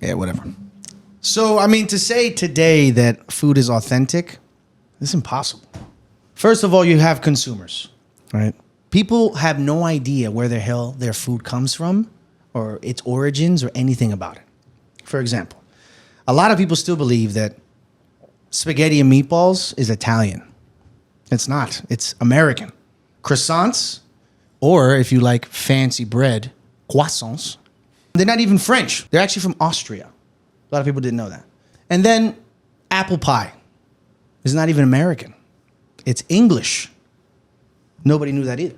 Yeah, whatever. So, I mean, to say today that food is authentic, it's impossible. First of all, you have consumers, right? People have no idea where the hell their food comes from or its origins or anything about it. For example, a lot of people still believe that spaghetti and meatballs is Italian. It's not. It's American. Croissants, or if you like fancy bread, croissants, they're not even French. They're actually from Austria. A lot of people didn't know that. And then apple pie is not even American. It's English. Nobody knew that either.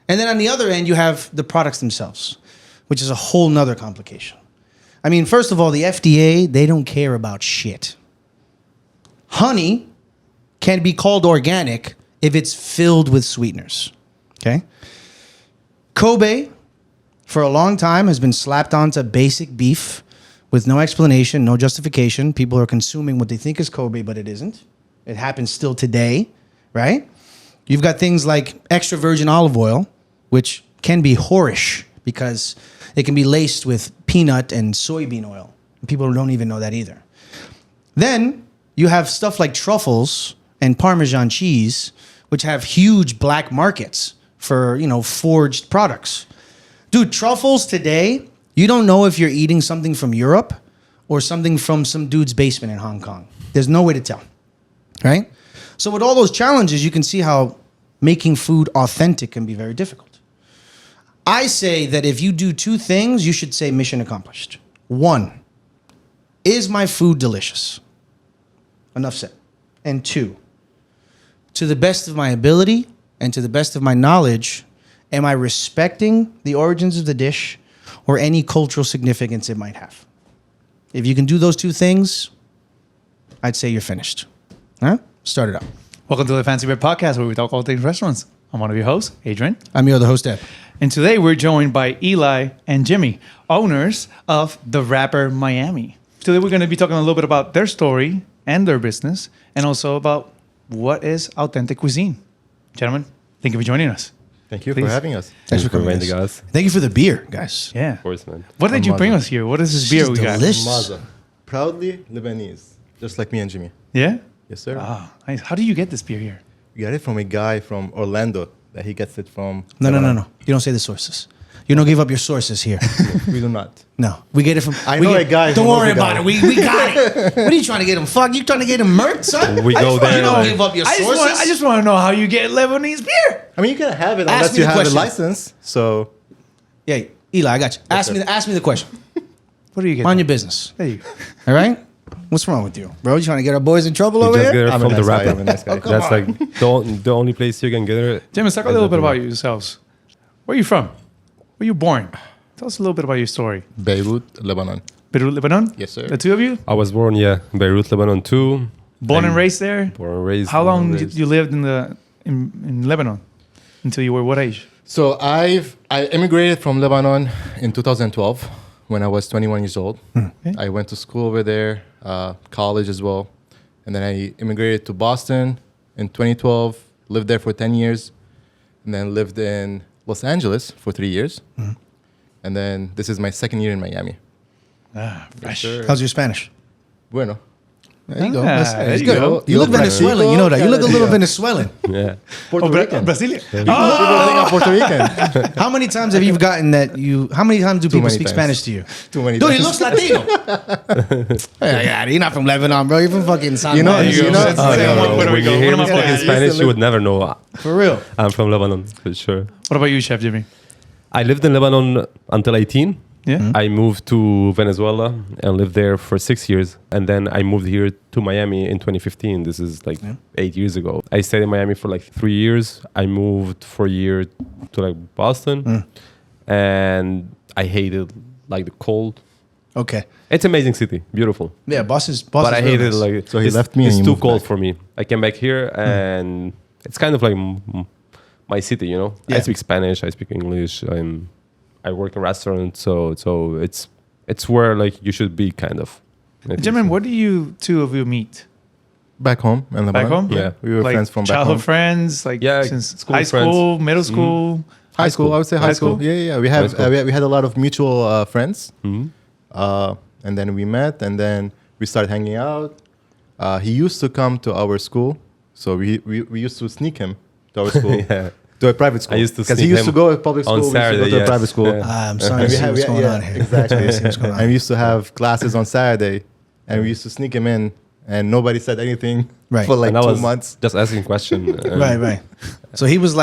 And then on the other end, you have the products themselves, which is a whole nother complication. I mean, first of all, the FDA, they don't care about shit. Honey can be called organic if it's filled with sweeteners, okay? Kobe, for a long time, has been slapped onto basic beef with no explanation, no justification. People are consuming what they think is Kobe, but it isn't. It happens still today, right? You've got things like extra virgin olive oil, which can be whorish because it can be laced with peanut and soybean oil. And people don't even know that either. Then you have stuff like truffles and Parmesan cheese, which have huge black markets for, forged products. Dude, truffles today, you don't know if you're eating something from Europe or something from some dude's basement in Hong Kong. There's no way to tell, right? So with all those challenges, you can see how making food authentic can be very difficult. I say that if you do two things, you should say mission accomplished. One, is my food delicious? Enough said. And two, to the best of my ability and to the best of my knowledge, am I respecting the origins of the dish or any cultural significance it might have? If you can do those two things, I'd say you're finished. Huh? Start it up. Welcome to the Fancy Bread Podcast, where we talk all things restaurants. I'm one of your hosts, Adrian. I'm your other host, Ed. And today we're joined by Eli and Jimmy, owners of The Wrapper Miami. Today we're going to be talking a little bit about their story and their business, and also about what is authentic cuisine. Gentlemen, thank you for joining us. Thank you Please. for having us. Thanks for coming, guys. Thank you for the beer, guys. Yeah. Of course, man. What did you bring us here? What is this beer we got? delicious. Maza. Proudly Lebanese, just like me and Jimmy. Yeah? Yes, sir. Ah, nice. How do you get this beer here? We got it from a guy from Orlando that he gets it from. No. Lebanon. You don't say the sources. You don't give up your sources here. We do not. No. We get it from... I know a guy Don't who knows worry a guy. about it. We got it. What are you trying to get him? Fuck, you trying to get him murked, son? We go there. You don't like- give up your sources. I just want to know how you get Lebanese beer. I mean, you can have it Ask unless me you the have a question. license. So, Yeah, Eli, I got you. Ask me the question. What do you get? Mind your business. There you go. All right? What's wrong with you? Bro, you trying to get our boys in trouble You over just here? get it I'm a from the nice guy, wrapper. I'm a nice guy. come That's on. like the only place you can get it. James, talk a little bit about yourselves. Where are you from? Where you born? Tell us a little bit about your story. Beirut, Lebanon. Beirut, Lebanon? Yes, sir. The two of you? I was born, in Beirut, Lebanon too. Born and I'm raised there? Born and raised. How born and long raised. you lived in Lebanon? Until you were what age? So I immigrated from Lebanon in 2012 when I was 21 years old. Okay. I went to school over there, college as well. And then I immigrated to Boston in 2012, lived there for 10 years, and then lived in Los Angeles for 3 years. And then this is my second year in Miami. Ah, fresh. sir. How's your Spanish? Bueno. There you go. Ah, That's there you good. go. You look Venezuelan. You know that. You look a little Venezuelan. Yeah. Puerto Rican. Brasilia. People think I'm Puerto Rican. How many times have you gotten that you... How many times do people many speak times. Spanish to you? Too many Dude, he times. looks Latino. Yeah, you're not from Lebanon, bro. You're from fucking San You know- Juan. you know- That's the same one. Puerto When Rico. you hear One me of my speaking boys. Spanish, you would never know For real. I'm from Lebanon, for sure. What about you, Chef Jimmy? I lived in Lebanon until 18. Yeah? I moved to Venezuela and lived there for 6 years. And then I moved here to Miami in 2015. This is like 8 years ago. I stayed in Miami for like 3 years. I moved for a year to like Boston. And I hated like the cold. Okay. It's an amazing city, beautiful. Yeah, Boston's But I real hated nice. like So he it's, left me It's and you too moved cold back. for me. I came back here and it's kind of like my city, you know. Yeah. I speak Spanish, I speak English, I work in restaurants, so it's where like you should be kind of. I think Gentlemen, so. where do you two of you meet? Back home in Lebanon. Back home? Yeah. We were Like friends from back childhood home. friends, like Yeah, since school high friends. school, middle school. High school, I would say high school. school? Yeah. We High have school. we had a lot of mutual friends. Mhm. and then we met, and then we started hanging out. He used to come to our school, so we used to sneak him to our school. Yeah. To a private school. I used to because he sneak used to him go to public school. on We used to Saturday, go to a yes. private school. Yeah. I'm starting to see what's going on here. Exactly. I see what's going on. And we used to have classes on Saturday, and we used to sneak him in, and nobody said anything Right. for like And I 2 was months. just asking question. Right. So he was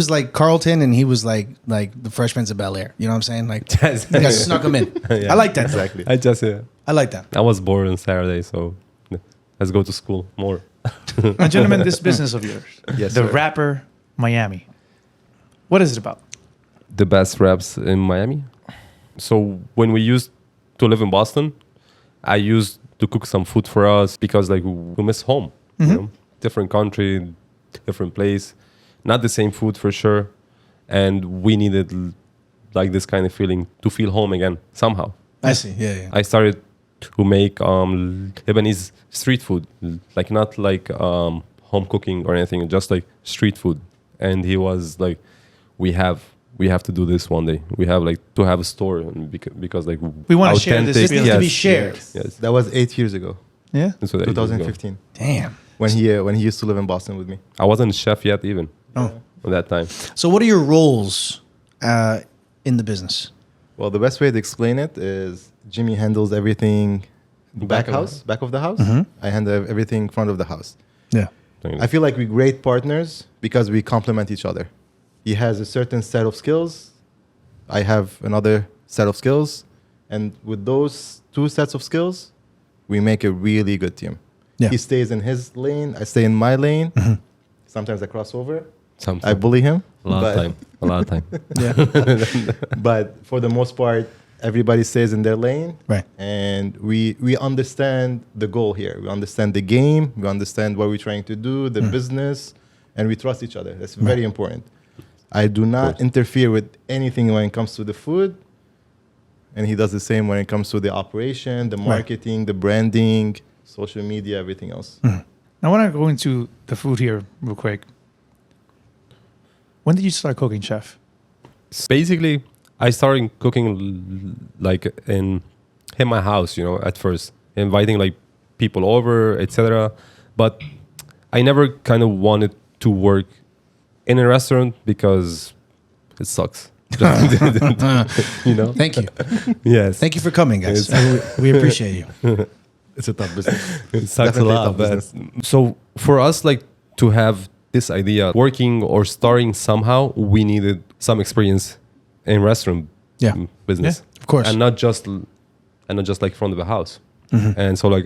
like Carlton, and he was like the Fresh Prince of Bel Air. You know what I'm saying? Like Yes. you guys snuck him in. Yeah. I like that. though. Exactly. I just I like that. I was bored on Saturday, so let's go to school more. Now, gentlemen, this business of yours, Yes, the sir. Rapper Miami. What is it about? The best reps in Miami. So when we used to live in Boston, I used to cook some food for us because like we miss home. You know? Different country, different place, not the same food for sure, and we needed like this kind of feeling to feel home again somehow. I see. Yeah. I started to make Lebanese street food, like not like home cooking or anything, just like street food. And he was like, we have to do this one day. We have like to have a store because like We wanna share this authentic- This needs to be shared. Yes. That was 8 years ago, Yeah. So that years ago. 2015, Damn. when he used to live in Boston with me. I wasn't a chef yet even Oh. at that time. So what are your roles in the business? Well, the best way to explain it is Jimmy handles everything back of the house. I handle everything front of the house. Yeah. I feel like we're great partners because we complement each other. He has a certain set of skills. I have another set of skills. And with those 2 sets of skills, we make a really good team. Yeah. He stays in his lane. I stay in my lane. Sometimes I cross over. Something. I bully him. a lot of time. A lot of time. Yeah. But for the most part, everybody stays in their lane. Right. And we understand the goal here. We understand the game. We understand what we're trying to do, the business, and we trust each other. That's very important. I do not interfere with anything when it comes to the food. And he does the same when it comes to the operation, the marketing, the branding, social media, everything else. I want to go into the food here real quick. When did you start cooking, chef? Basically, I started cooking like in my house, at first, inviting like people over, etc. But I never kind of wanted to work in a restaurant because it sucks. Thank you. Yes. Thank you for coming, guys. We appreciate you. It's a tough business. It sucks a Definitely a lot. tough But business. so for us, like to have this idea working or starting somehow, we needed some experience in restaurant business, of course. and not just like front of the house. And so like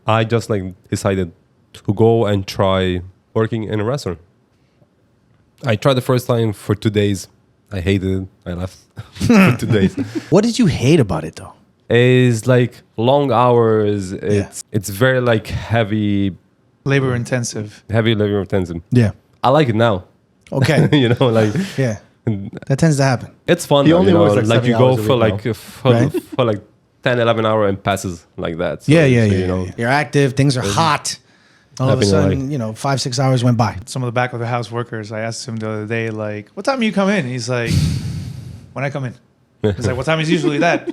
I just like decided to go and try working in a restaurant. I tried the first time for 2 days. I hated it. I left for 2 days. What did you hate about it, though? It's like long hours. It's very like heavy Labor intensive. labor intensive. Yeah. I like it now. Okay. Like Yeah. That tends to happen. it's fun. He though, only works like like you 7 go hours a for week like now. for like 10, 11 hours and passes like that. So, Yeah. so, You're active. Things are hot. All of a Happening, sudden, 5, 6 hours went by. Some of the back of the house workers, I asked him the other day, like, what time do you come in? He's like, when I come in. He's like, what time is usually that?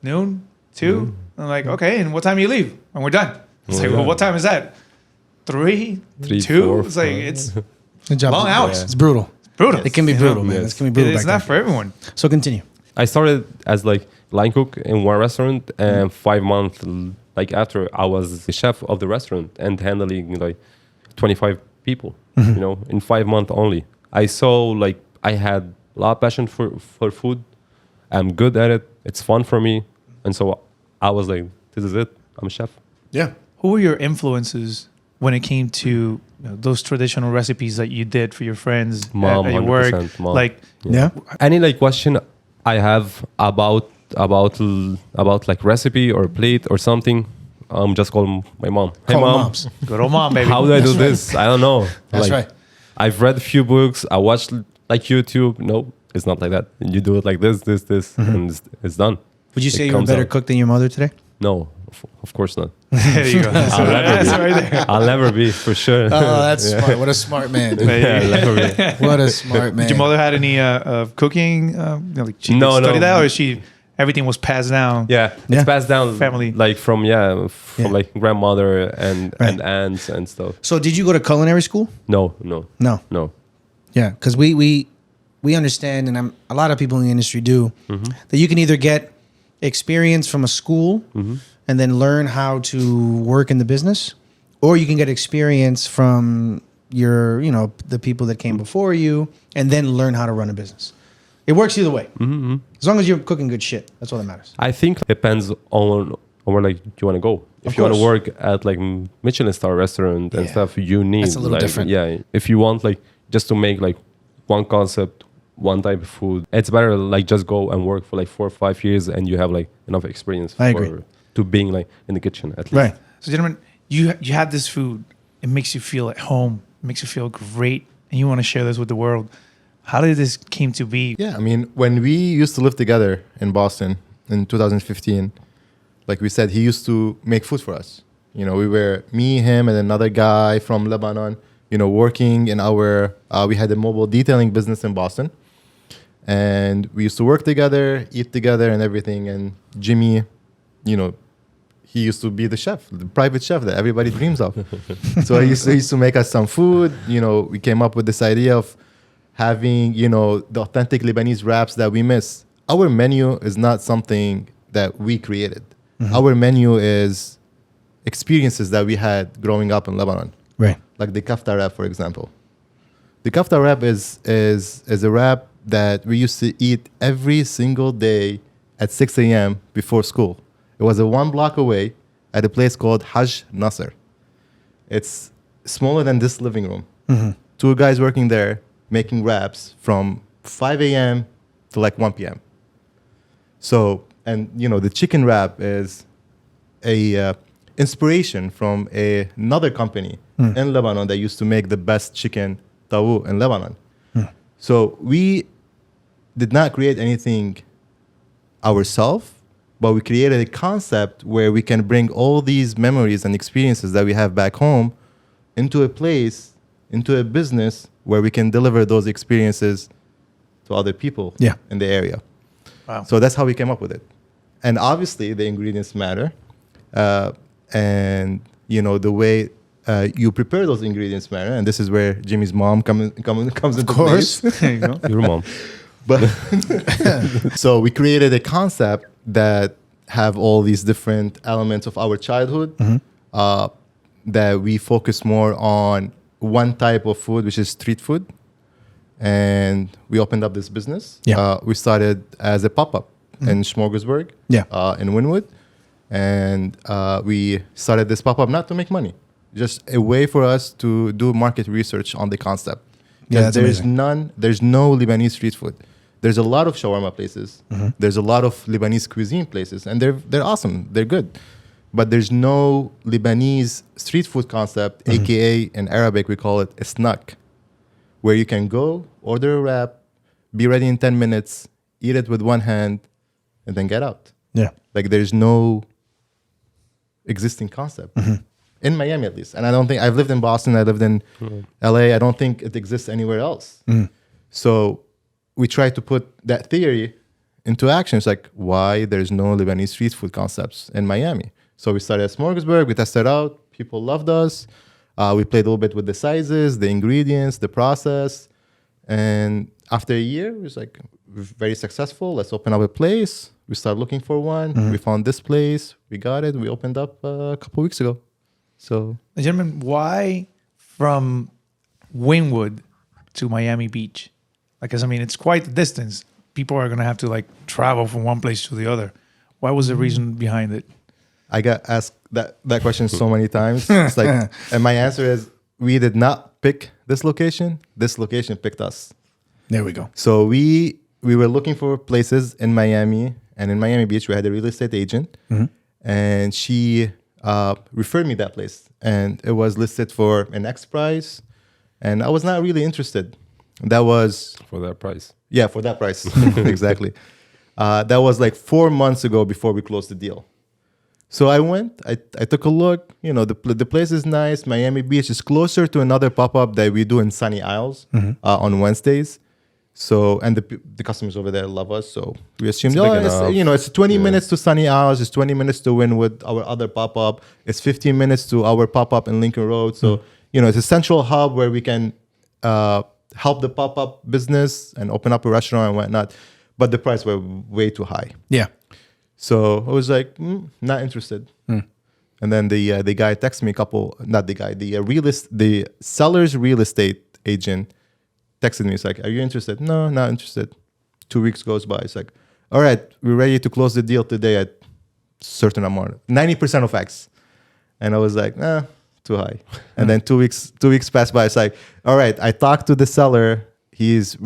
Noon? 2? I'm like, okay, and what time do you leave? And we're done. It's like, well, what time is that? 3? 3, 2? 4, It's like, 5. it's Good job. Long hours. It's brutal. brutal. It can be brutal, man. Yes. It can be brutal. It's back not then. for everyone. So continue. I started as like line cook in one restaurant, and 5 months like after I was the chef of the restaurant and handling like 25 people. In 5 months only. I saw like I had a lot of passion for food. I'm good at it. It's fun for me, and so I was like, this is it. I'm a chef. Yeah. Who were your influences when it came to those traditional recipes that you did for your friends Mom, at your work? 100%, mom. Like, Yeah. Any like question I have about like recipe or plate or something, just call my mom. Hey Call mom, moms. good old mom, baby. how do I do this? I don't know. That's like, right. I've read a few books. I watched like YouTube. No, it's not like that. You do it like this, and it's done. Would you It say you're a comes better out. cook than your mother today? No, of course not. There you go. I'll never That's be. right there. I'll never be for sure. Oh, that's smart. What a smart man. dude. Yeah, I'll never be. What a smart man. Did your mother had any cooking? Like she No, study no. that, or is she everything was passed down. Yeah, Yeah. it's passed down Family. like from Yeah. like grandmother and Right. aunts and stuff. So did you go to culinary school? No. No. Yeah, because we understand, and a lot of people in the industry do, that you can either get experience from a school and then learn how to work in the business, or you can get experience from your, the people that came before you, and then learn how to run a business. It works either way. As long as you're cooking good shit, that's all that matters. I think it depends on where like you want to go. If Of you want to course. work at like Michelin star restaurant and Yeah. stuff, you need That's a little like, different. Yeah, if you want like just to make like one concept, one type of food, it's better like just go and work for like 4 or 5 years and you have like enough experience I agree. to being like in the kitchen at least. Right. So, gentlemen, you have this food. It makes you feel at home. It makes you feel great, and you want to share this with the world. How did this came to be? Yeah, I mean, when we used to live together in Boston in 2015, like we said, he used to make food for us. We were me, him, and another guy from Lebanon, working in our, we had a mobile detailing business in Boston. And we used to work together, eat together and everything. And Jimmy, he used to be the chef, the private chef that everybody dreams of. So he used to make us some food. We came up with this idea of having, the authentic Lebanese wraps that we miss. Our menu is not something that we created. Our menu is experiences that we had growing up in Lebanon. Right. Like the kafta wrap, for example. The kafta wrap is a wrap that we used to eat every single day at 6 a.m. before school. It was a 1 block away at a place called Hajj Nasser. It's smaller than this living room. 2 guys working there making wraps from 5 a.m. to like 1 p.m. So, and the chicken wrap is a inspiration from another company in Lebanon that used to make the best chicken tawu in Lebanon. So we did not create anything ourselves, but we created a concept where we can bring all these memories and experiences that we have back home into a place, into a business where we can deliver those experiences to other people in the area. Wow. So that's how we came up with it. And obviously the ingredients matter. And the way you prepare those ingredients matter. And this is where Jimmy's mom comes into course. place. There you go. Your mom. But so we created a concept that have all these different elements of our childhood that we focus more on one type of food, which is street food. And we opened up this business. Yeah. We started as a pop-up in Smorgasburg, in Wynwood. And we started this pop-up not to make money, just a way for us to do market research on the concept. Yeah, that's amazing. There's no Lebanese street food. There's a lot of shawarma places. There's a lot of Lebanese cuisine places, and they're awesome. They're good. But there's no Lebanese street food concept, aka in Arabic we call it a snack, where you can go, order a wrap, be ready in 10 minutes, eat it with one hand, and then get out. Yeah. Like there's no existing concept. In Miami at least. And I don't think, I've lived in Boston, I lived in LA, I don't think it exists anywhere else. So we try to put that theory into action. It's like, why there's no Lebanese street food concepts in Miami? So we started at Smorgasburg, we tested out, people loved us. We played a little bit with the sizes, the ingredients, the process. And after a year, it was like very successful. Let's open up a place. We started looking for one. We found this place. We got it. We opened up a couple weeks ago. So, Gentlemen, why from Wynwood to Miami Beach? Because it's quite the distance. People are gonna have to like travel from one place to the other. What was the reason behind it? I got asked that question so many times. It's like, and my answer is, we did not pick this location. This location picked us. There we go. So we were looking for places in Miami, and in Miami Beach, we had a real estate agent, and she referred me that place, and it was listed for an X price, and I was not really interested. That was For that price. yeah, for that price exactly. That was like 4 months ago before we closed the deal. So I went, I took a look. The place is nice. Miami Beach is closer to another pop-up that we do in Sunny Isles on Wednesdays. So, and the customers over there love us. So we assumed, It's big it's, enough. you know, it's 20 Yeah. minutes to Sunny Hours. It's 20 minutes to Wynwood, our other pop-up. It's 15 minutes to our pop-up in Lincoln Road. So, you know, it's a central hub where we can help the pop-up business and open up a restaurant and whatnot. But the price were way too high. Yeah. So I was like, not interested. And then the guy texted me the seller's real estate agent texted me. It's like, are you interested? No, not interested. 2 weeks goes by. It's like, all right, we're ready to close the deal today at certain amount, 90% of X. And I was like, too high. And then 2 weeks passed by. It's like, all right, I talked to the seller. He's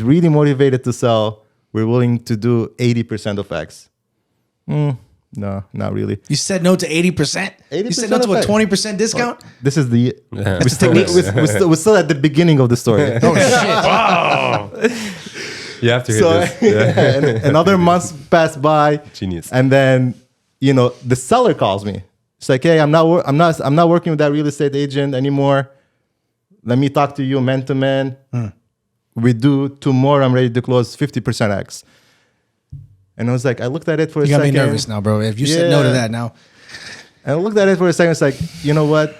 really motivated to sell. We're willing to do 80% of X. No, not really. You said no to 80%? You said no to a of it. 20% discount? This is the Yeah. we're still at the beginning of the story. Oh, shit. You have to hear So this. Yeah. and another month passed by, Genius. and then the seller calls me. It's like, hey, I'm not working with that real estate agent anymore. Let me talk to you man to man. We do tomorrow. I'm ready to close 50% X. And I was like, I looked at it for a You got second. me nervous now, bro. If you said no to Yeah. that now, And I looked at it for a second. It's like, you know what?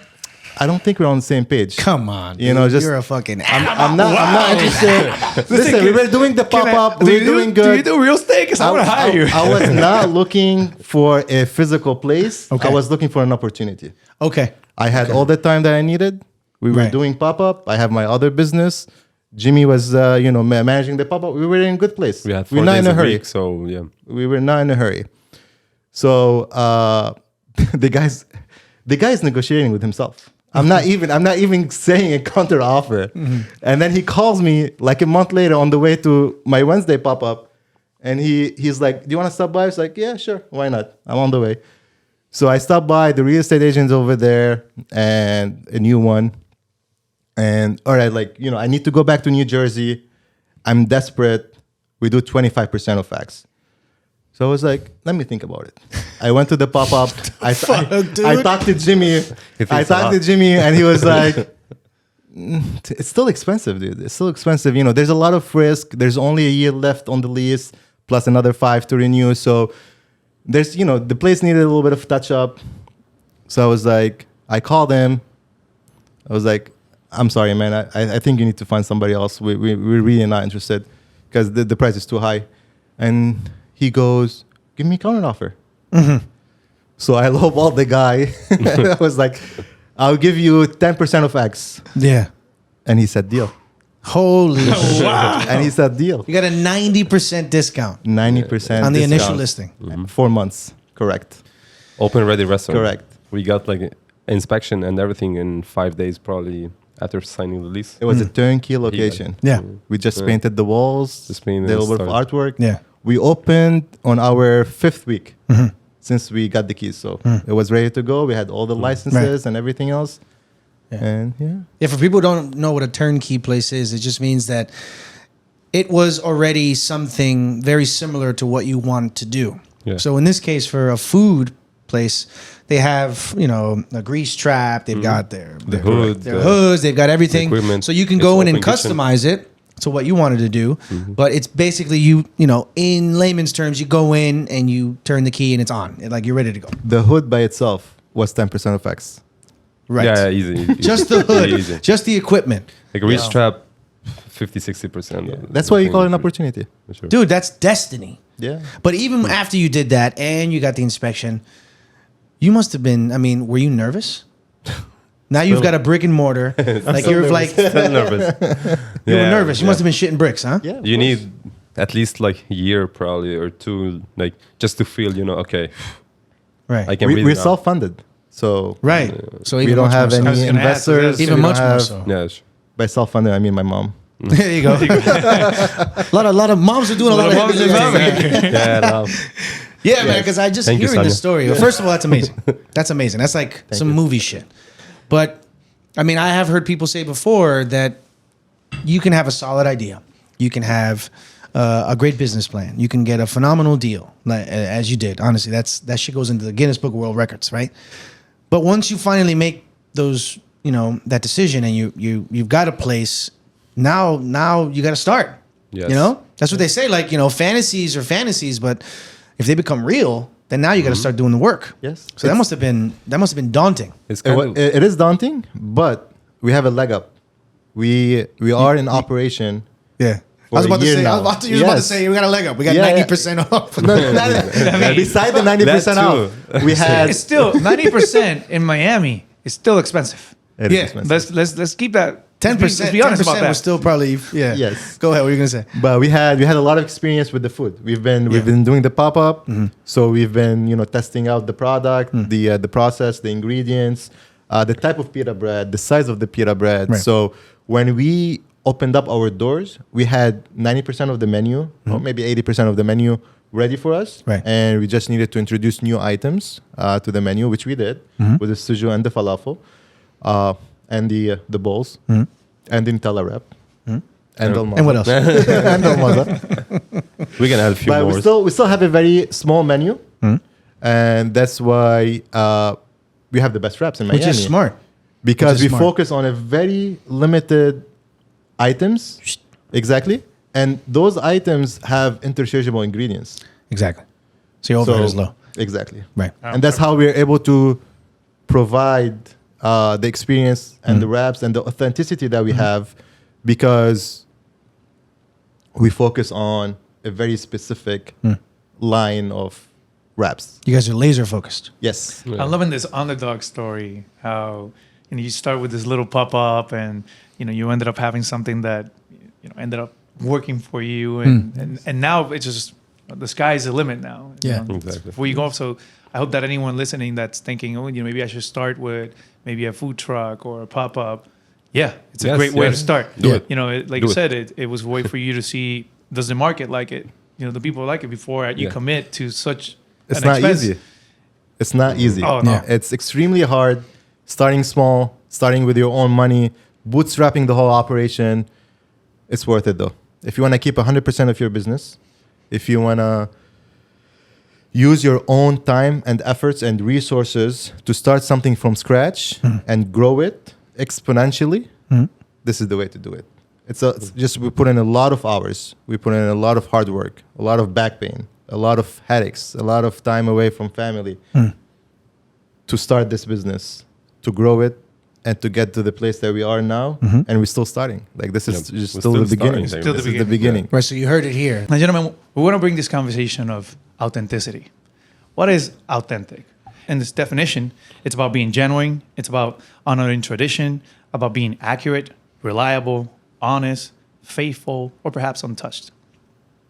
I don't think we're on the same page. come on. You know, dude. just- You're a fucking. I'm not interested. Listen, we were doing the pop up. Do We you were doing do good. you do real estate? Because I want to hire you. I was not looking for a physical place. Okay. I was looking for an opportunity. Okay. I had all the time that I needed. We were Right. doing pop up. I have my other business. Jimmy was, managing the pop up. We were in a good place. We had We're 4 not days in a a hurry. week, so yeah. We were not in a hurry. So the guy's negotiating with himself. I'm not even saying a counter offer. And then he calls me like a month later on the way to my Wednesday pop up, and he's like, "Do you want to stop by?" I was like, "Yeah, sure. Why not? I'm on the way." So I stopped by. The real estate agent's over there, and a new one. And all right, I need to go back to New Jersey. I'm desperate. We do 25% of X. So I was like, let me think about it. I went to the pop-up. I talked to Jimmy. And he was like, it's still expensive, dude. It's still expensive. There's a lot of risk. There's only a year left on the lease, plus another 5 to renew. So there's, the place needed a little bit of touch up. So I was like, I called him. I was like, I'm sorry, man. I think you need to find somebody else. We're really not interested because the price is too high. And he goes, give me a counter offer. So I lowballed the guy. I was like, I'll give you 10% of X. Yeah. And he said, deal. Holy shit. And he said, deal. You got a 90% discount 90% on the initial discount. listing. 4 months. Correct. Open ready restaurant. Correct. We got inspection and everything in 5 days probably after signing the lease. It was a turnkey location. Yeah. We just painted the walls, Just painted did a and little bit of artwork. Yeah. We opened on our 5th week since we got the keys. So it was ready to go. We had all the licenses and everything else. Yeah. And yeah. Yeah, for people who don't know what a turnkey place is, it just means that it was already something very similar to what you want to do. Yeah. So in this case, for a food place, they have, a grease trap, they've got their hood, their hoods, they've got everything. equipment. So you can It's go in and open kitchen. customize it to what you wanted to do. But it's basically in layman's terms, you go in and you turn the key and it's on. Like you're ready to go. The hood by itself was 10% of X. Right. Yeah, easy. Just the hood, Easy. just the equipment. Like a reach trap, 50-60%. That's why you call it an opportunity. Sure. Dude, that's destiny. Yeah. But even after you did that and you got the inspection, you must have been, were you nervous? Now you've got a brick and mortar. Like you're like, you Still nervous. were nervous. You must have been shitting bricks, huh? Yeah. You need at least a year probably or two, just to feel, okay, Right. I can We're breathe now. self-funded. So Right. So we even don't much have more so. I was any gonna ask, investors. Even We much don't more have- so. Yeah, sure. By self-funded, I mean my mom. There you go. a lot of moms are doing a lot of heavy lifting. Yeah, no. Yeah, man, because I just Thank you, hearing the Sonia. story. Well, first of all, that's amazing. That's amazing. That's like some movie shit. But I have heard people say before that you can have a solid idea. You can have a great business plan. You can get a phenomenal deal, as you did. Honestly, that shit goes into the Guinness Book of World Records, right? But once you finally make those, that decision and you've got a place, now you got to start. Yes. You know, that's what they say. Like, you know, fantasies are fantasies, but if they become real, then now you got to start doing the work. Yes. So that must have been daunting. It's kind of It is daunting, but we have a leg up. We are in operation. Yeah. For I was about a to year say, now. about to Yes. say, we got a leg up. We got Yeah, 90% off. Beside the 90% That off, we had. It's still 90% in Miami. It's still expensive. It is Yeah. expensive. Let's keep that. 10%. Let's be honest about 10% that. was still probably, yeah. Yes. Go ahead. What were you going to say? But we had a lot of experience with the food. We've been doing the pop up, so we've been testing out the product, the process, the ingredients, the type of pita bread, the size of the pita bread. Right. So when we opened up our doors, we had 90% of the menu, or maybe 80% of the menu ready for us, Right. and we just needed to introduce new items to the menu, which we did with the suju and the falafel, and the bowls, and the Nutella wrap. And And what else? and Dalmaza. we can add a few But more. we still have a very small menu, and that's why we have the best wraps in Miami. Which is smart. because Which we is smart. focus on a very limited items, exactly, and those items have interchangeable ingredients. Exactly. So your overhead is low. Exactly, Right. and that's how we're able to provide the experience and the wraps and the authenticity that we have, because we focus on a very specific line of wraps. You guys are laser focused. Yes. Yeah. I'm loving this underdog story. How you start with this little pop up, and you ended up having something that ended up working for you, and now it's just the sky's the limit now. Yeah. Exactly. Before you go off, so I hope that anyone listening that's thinking, oh, maybe I should start with maybe a food truck or a pop up. Yeah, it's a Yes, great way to yes. start. Do it. Like Do you it. said, it was a way for you to see, does the market like it? The people like it before you Yeah. commit to such. It's an not expense. easy. It's not easy. Oh, no. Yeah. It's extremely hard starting small, starting with your own money, bootstrapping the whole operation. It's worth it though. If you want to keep 100% of your business, if you want to use your own time and efforts and resources to start something from scratch and grow it exponentially, this is the way to do it. It's just we put in a lot of hours. We put in a lot of hard work, a lot of back pain, a lot of headaches, a lot of time away from family to start this business, to grow it, and to get to the place that we are now. And we're still starting. Like this is Yeah, just we're still still the beginning. starting. Still the This is the beginning. beginning. Right. So you heard it here. Now, gentlemen, we want to bring this conversation of authenticity. What is authentic? In this definition, it's about being genuine. It's about honoring tradition, about being accurate, reliable, honest, faithful, or perhaps untouched.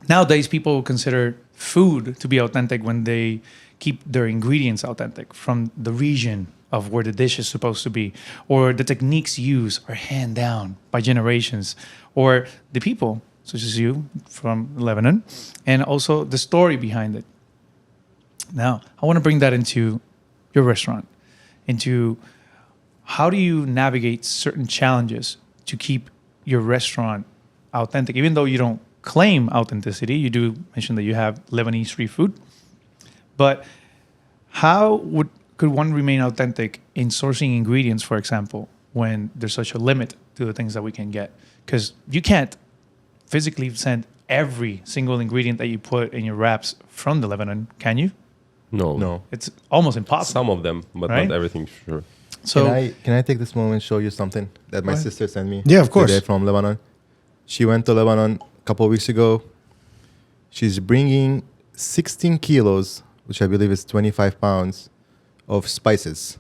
Nowadays, people consider food to be authentic when they keep their ingredients authentic from the region of where the dish is supposed to be, or the techniques used are hand down by generations, or the people, such as you from Lebanon, and also the story behind it. Now, I want to bring that into your restaurant, into how do you navigate certain challenges to keep your restaurant authentic, even though you don't claim authenticity. You do mention that you have Lebanese street food, but how could one remain authentic in sourcing ingredients, for example, when there's such a limit to the things that we can get? Because you can't physically send every single ingredient that you put in your wraps from the Lebanon, can you? No. No. It's almost impossible. Some of them, but Right? not everything, sure. So Can I take this moment and show you something that my Go ahead. sister sent me? Yeah, of course. Today from Lebanon. She went to Lebanon a couple of weeks ago. She's bringing 16 kilos, which I believe is 25 pounds, of spices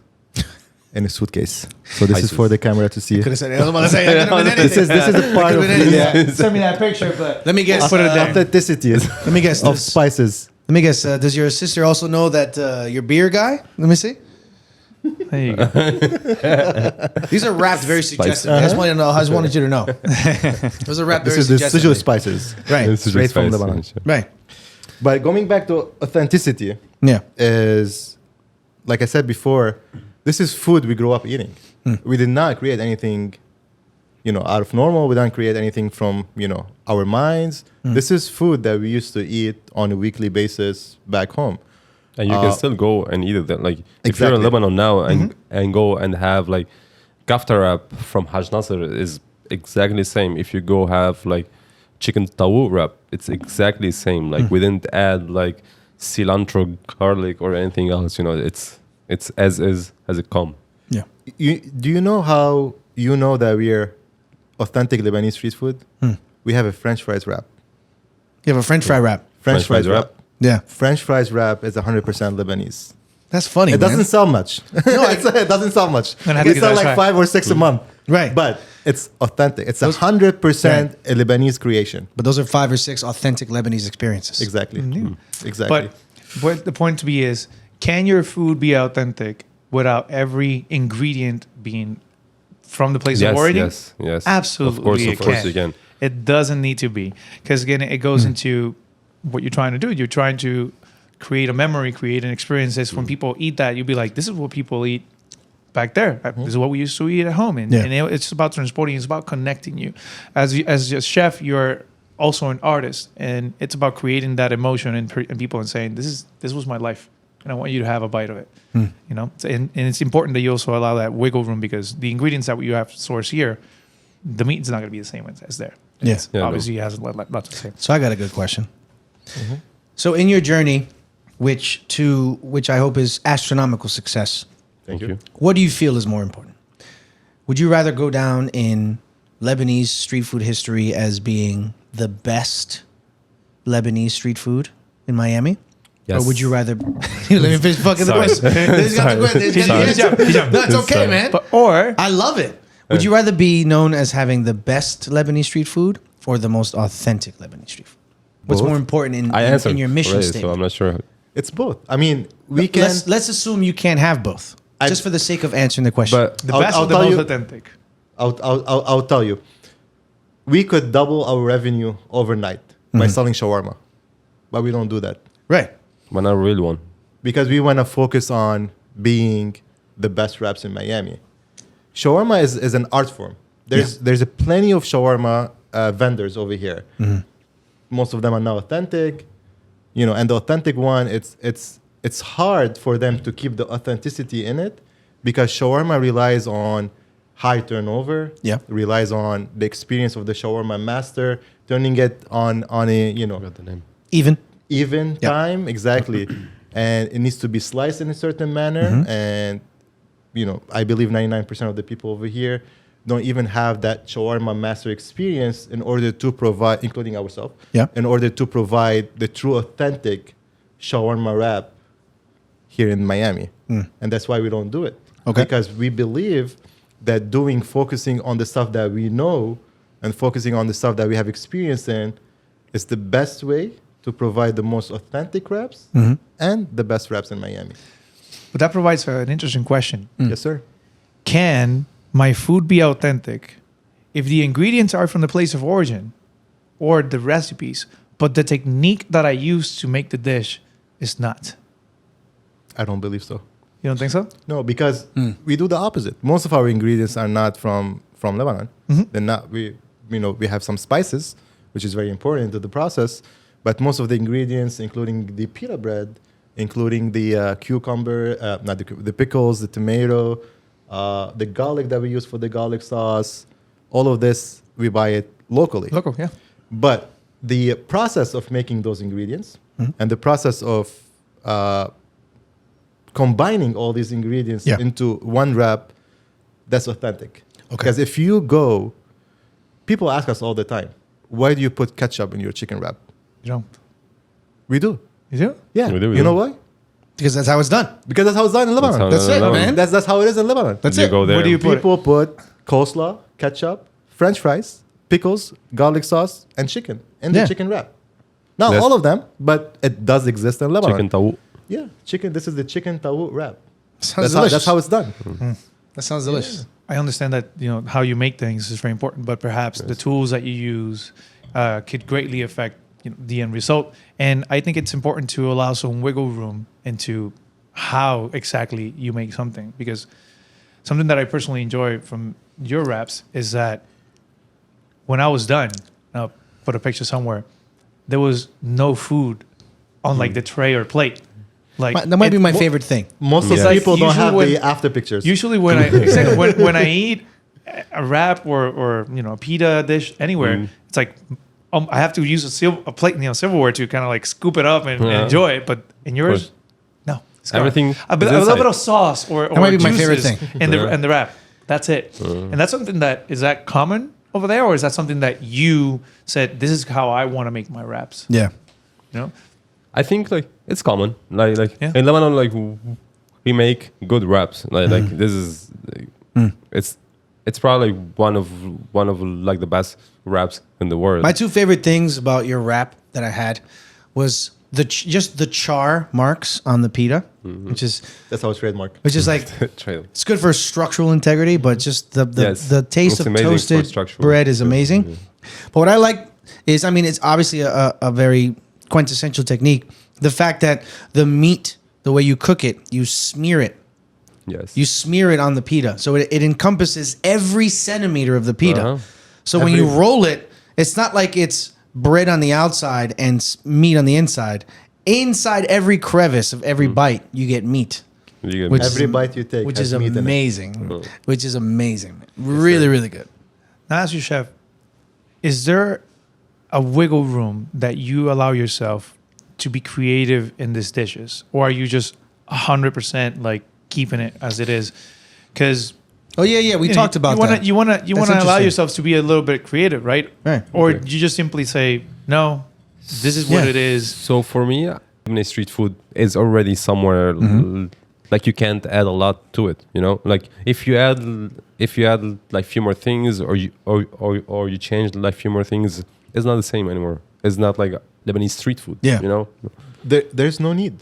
in a suitcase. So this is for the camera to see. Could have said it. I was about to say that could have been This anything. is a part of Could've been anything. send me that picture, but Let me guess. put it there. authenticity Let me guess. of spices. Let me guess. Does your sister also know that you're beer guy? Let me see. There you go. These are wrapped very suggestive. I just wanted to know. I just wanted you to know. Those are wrapped This very is the suggestive. suju spices. Right. This is Straight just from spice, Lebanon. sure. Right. But going back to authenticity Yeah. is, like I said before, this is food we grew up eating. We did not create anything, out of normal. We didn't create anything from, our minds. This is food that we used to eat on a weekly basis back home. And you can still go and eat it. Like if you're in Exactly. Lebanon now and go and have like kafta wrap from Haj Nasser is exactly the same. If you go have like chicken tawu wrap. It's exactly the same. Like we didn't add like cilantro, garlic, or anything else. You know, it's as is as it come. Yeah. Do you know how you know that we are authentic Lebanese street food? We have a French fries wrap. You have a French fry wrap. French fries wrap. Yeah. French fries wrap is 100% Lebanese. That's funny. It doesn't sell much. No, it doesn't sell much. I'm gonna have to We give sell that a like try. 5 or 6 a month. Right. But it's authentic. It's 100% a Lebanese creation. But those are 5 or 6 authentic Lebanese experiences. Exactly. Exactly. But what the point to be is, can your food be authentic without every ingredient being from the place of origin? Yes. Absolutely, Of course you can. It doesn't need to be, because again, it goes into what you're trying to do. You're trying to create a memory, create an experience. When people eat that, you'll be like, "This is what people eat back there. This is what we used to eat at home." And, it's about transporting. It's about connecting you. As a chef, you're also an artist, and it's about creating that emotion in people and saying, "This was my life, and I want you to have a bite of it." You know, and it's important that you also allow that wiggle room, because the ingredients that you have sourced here, the meat is not going to be the same as there. Yeah. Obviously, it has lots to say. So I got a good question. So in your journey, which I hope is astronomical success, Thank you. what do you feel is more important? Would you rather go down in Lebanese street food history as being the best Lebanese street food in Miami? Yes. Or would you rather... Let me finish fucking the question. He's got the question. He's got the answer. No, it's okay, man. Or I love it. Would you rather be known as having the best Lebanese street food or the most authentic Lebanese street food? What's Both. more important in your mission already, statement? so I'm not sure. It's both. I mean, we can. Let's assume you can't have both, just for the sake of answering the question. But the best or the tell most you, authentic? I'll tell you. We could double our revenue overnight by selling shawarma, but we don't do that right. But not a real one. because we want to focus on being the best wraps in Miami. Shawarma is an art form. There's a plenty of shawarma vendors over here. Most of them are not authentic, you know. And the authentic one, it's hard for them to keep the authenticity in it, because shawarma relies on high turnover. Yeah. Relies on the experience of the shawarma master, turning it on a Forgot the name. Even time exactly, and it needs to be sliced in a certain manner. And I believe 99% of the people over here don't even have that shawarma master experience in order to provide, including ourselves, in order to provide the true authentic shawarma wrap here in Miami. And that's why we don't do it. Okay. Because we believe that focusing on the stuff that we know and focusing on the stuff that we have experience in is the best way to provide the most authentic wraps and the best wraps in Miami. But that provides an interesting question. Yes, sir. Can my food be authentic if the ingredients are from the place of origin or the recipes, but the technique that I use to make the dish is not? I don't believe so. You don't think so? No, because we do the opposite. Most of our ingredients are not from Lebanon. They're not. We have some spices, which is very important to the process, but most of the ingredients, including the pita bread, including the cucumber, not the pickles, the tomato, the garlic that we use for the garlic sauce, all of this we buy it locally. Local, yeah. But the process of making those ingredients and the process of combining all these ingredients into one wrap, that's authentic. Okay. Because if you go, people ask us all the time, why do you put ketchup in your chicken wrap? You don't. We do. You do? Yeah. We do, we you do. know why? Because that's how it's done. Because that's how it's done in Lebanon. That's how That's it, Lebanon. man. That's how it is in Lebanon. That's You it. go there. Where do you put it? People put coleslaw, ketchup, French fries, pickles, garlic sauce, and chicken in the Yeah. chicken wrap. Not Yes. all of them, but it does exist in Lebanon. Chicken tawu. Yeah, chicken. This is the chicken tawu wrap. Sounds delicious. That's how it's done. That sounds delicious. I understand that how you make things is very important, but perhaps the tools that you use could greatly affect the end result. And I think it's important to allow some wiggle room into how exactly you make something, because something that I personally enjoy from your wraps is that when I was done, I'll put a picture somewhere, there was no food on like the tray or plate. Like That might be my favorite thing. Most of It's the like people don't have usually the after pictures. Usually when I when I eat a wrap or a pita dish anywhere, it's like I have to use a plate, silverware to kind of like scoop it up and enjoy it. But in yours, course. no. It's gone. Everything a is little inside. bit of sauce or might be my favorite juices thing. in the wrap. That's it. And that's something is that common over there, or is that something that you said, this is how I want to make my wraps? Yeah. You know? I think like it's common. Like Yeah. in Lebanon, like we make good wraps. Like this is it's probably one of like the best wraps in the world. My two favorite things about your wrap that I had was just the char marks on the pita, which is That's our trademark. like Trail. it's good for structural integrity, but just the Yes. the taste It's of amazing for toasted structural bread is integrity. amazing. But what I like is, I mean, it's obviously a very quintessential technique. The fact that the meat, the way you cook it, you smear it. Yes. You smear it on the pita, so it encompasses every centimeter of the pita. Uh-huh. So when you roll it, it's not like it's bread on the outside and meat on the inside. Inside every crevice of every bite, you get meat, You get Which- Every bite you take which has is meat in it. amazing. Which is amazing. Really, really good. Now, ask you, chef, is there a wiggle room that you allow yourself to be creative in these dishes, or are you just 100% like keeping it as it is? Because Oh yeah, we talked about that. You want to allow interesting. yourself to be a little bit creative, right? Right. Or Okay. you just simply say, no, this is what Yeah. it is. So for me, Lebanese street food is already somewhere like you can't add a lot to it. You know, like if you add like few more things, or you change like few more things, it's not the same anymore. It's not like Lebanese street food. Yeah. You know, There's no need.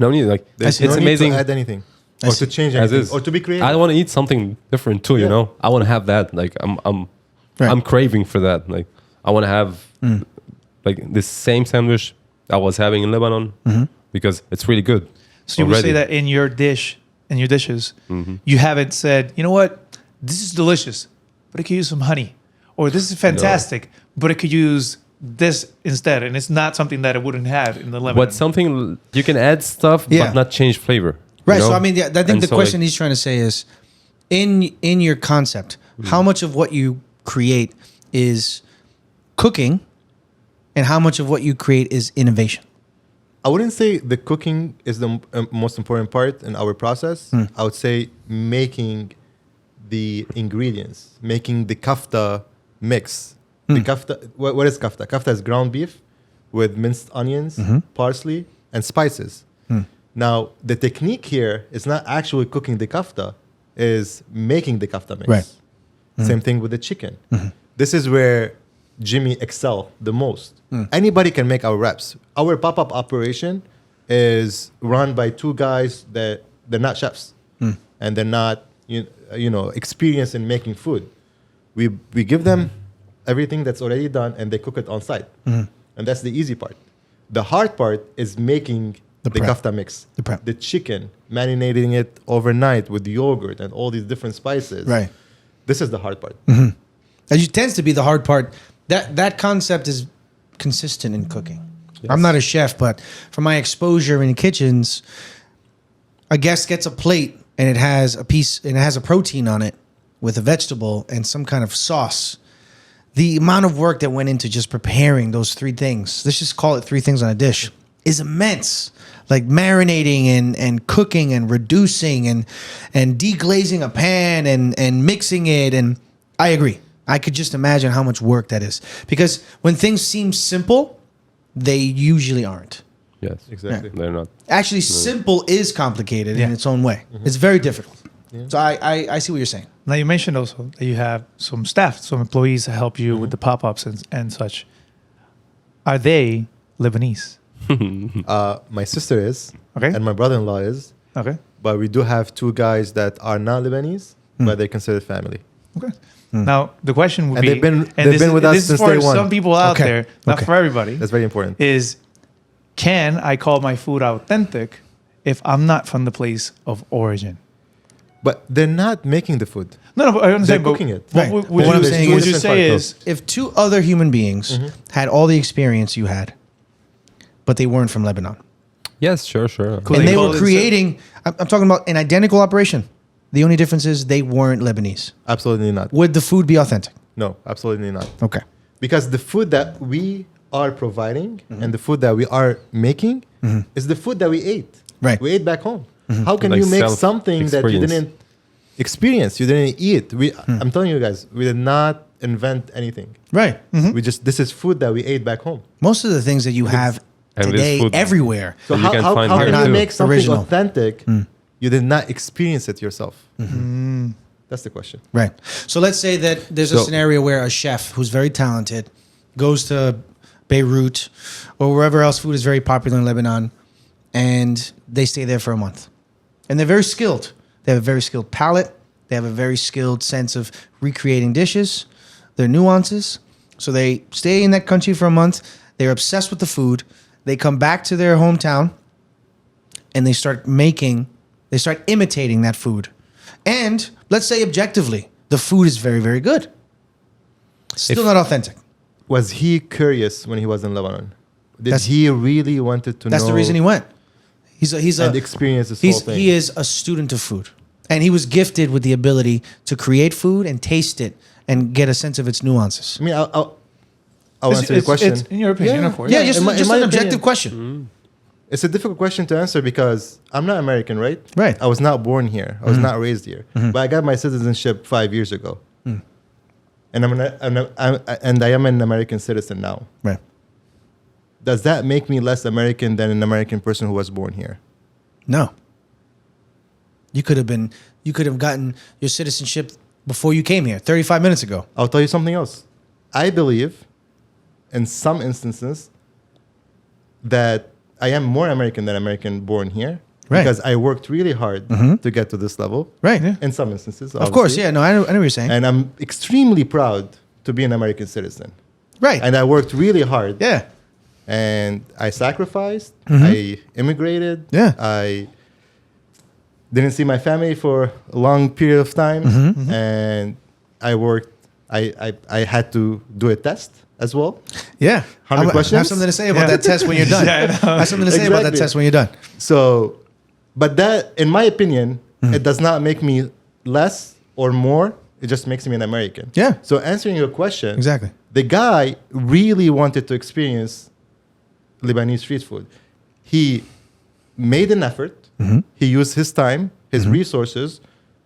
no need. Like There's it's no amazing. need to add anything I or see. to change As anything is. or to be creative. I want to eat something different too. You Yeah. know, I want to have that. Like I'm Right. craving for that. Like I want to have like this same sandwich I was having in Lebanon because it's really good. So you would say already. that in your dishes, you haven't said, you know what, this is delicious, but it could use some honey, or this is fantastic, but it could use this instead, and it's not something that it wouldn't have in the Lebanon. But something you can add stuff, Yeah. but not change flavor. you Right. So know? I mean, I think And the so, question like, he's trying to say is, in your concept, how much of what you create is cooking, and how much of what you create is innovation? I wouldn't say the cooking is the most important part in our process. I would say making the ingredients, making the kafta mix. The kafta, what is kafta? Kafta is ground beef with minced onions, parsley, and spices. Now, the technique here is not actually cooking the kafta, is making the kafta mix. Right. Same thing with the chicken. This is where Jimmy excel the most. Anybody can make our wraps. Our pop-up operation is run by two guys that they're not chefs and they're not experienced in making food. We give them everything that's already done and they cook it on site, and that's the easy part. The hard part is making the prep. kafta mix, The prep. the chicken, marinating it overnight with yogurt and all these different spices. Right. This is the hard part. It tends to be the hard part. That concept is consistent in cooking. I'm not a chef, but from my exposure in kitchens, a guest gets a plate and it has a protein on it with a vegetable and some kind of sauce. The amount of work that went into just preparing those three things, let's just call it three things on a dish, is immense. Like marinating and cooking and reducing and deglazing a pan and mixing it. And I agree. I could just imagine how much work that is. Because when things seem simple, they usually aren't. Yes, Exactly. They're not. Actually, simple is complicated in its own way. It's very difficult. So I see what you're saying. Now, you mentioned also that you have some staff, some employees that help you with the pop-ups and such. Are they Lebanese? My sister is, Okay. and my brother-in-law is, Okay. but we do have two guys that are not Lebanese, but they're considered family. Okay. Now, the question would And be... they've been with us this is since for day one. some people out Okay. there, not Okay. for everybody, That's very important. is can I call my food authentic if I'm not from the place of origin? But they're not making the food. No, but I understand. They're but cooking it. What Right. would, But what I'm saying would is- you say is... If two other human beings had all the experience you had, but they weren't from Lebanon, Yes, sure. Cool. and they call were it creating, I'm talking about an identical operation. The only difference is they weren't Lebanese. Absolutely not. Would the food be authentic? No, absolutely not. Okay. because the food that we are providing and the food that we are making is the food that we ate. Right. We ate back home. How can Like you make something that you self-experience. didn't experience, you didn't eat? I'm telling you guys, we did not invent anything. Right. This is food that we ate back home. Most of the things that you have And this today food- everywhere. So And how, you can how, find how here can you too. make something Original. authentic? You did not experience it yourself. That's the question. Right. So let's say that there's a So- scenario where a chef who's very talented goes to Beirut or wherever else food is very popular in Lebanon, and they stay there for a month. And they're very skilled. They have a very skilled palate. They have a very skilled sense of recreating dishes, their nuances. So they stay in that country for a month. They're obsessed with the food. They come back to their hometown and they start imitating that food. And let's say objectively, the food is very, very good. Still not authentic. Was he curious when he was in Lebanon? Did That's- he really wanted to know? That's the reason he went. He's and experience this whole thing. He is a student of food. And he was gifted with the ability to create food and taste it and get a sense of its nuances. I mean, I'll answer the question. It's in your opinion, of course. Yeah, just in my an opinion. objective question. It's a difficult question to answer because I'm not American, right? Right. I was not born here. I was not raised here. But I got my citizenship 5 years ago. And I am an American citizen now. Right. Does that make me less American than an American person who was born here? No. You could have gotten your citizenship before you came here, 35 minutes ago. I'll tell you something else. I believe, in some instances, that I am more American than American born here. Right. Because I worked really hard to get to this level. Right. In some instances, Of course, obviously. yeah. No, I know what you're saying. And I'm extremely proud to be an American citizen. Right. And I worked really hard. Yeah. And I sacrificed. I immigrated. Yeah. I didn't see my family for a long period of time. And I worked. I had to do a test as well. Yeah. 100 I questions? have something to say about that test when you're done. Yeah, I know. I have something to say about that Exactly. test when you're done. So, but that, in my opinion, it does not make me less or more. It just makes me an American. Yeah. So answering your question, Exactly. the guy really wanted to experience Lebanese street food. He made an effort. He used his time, his resources,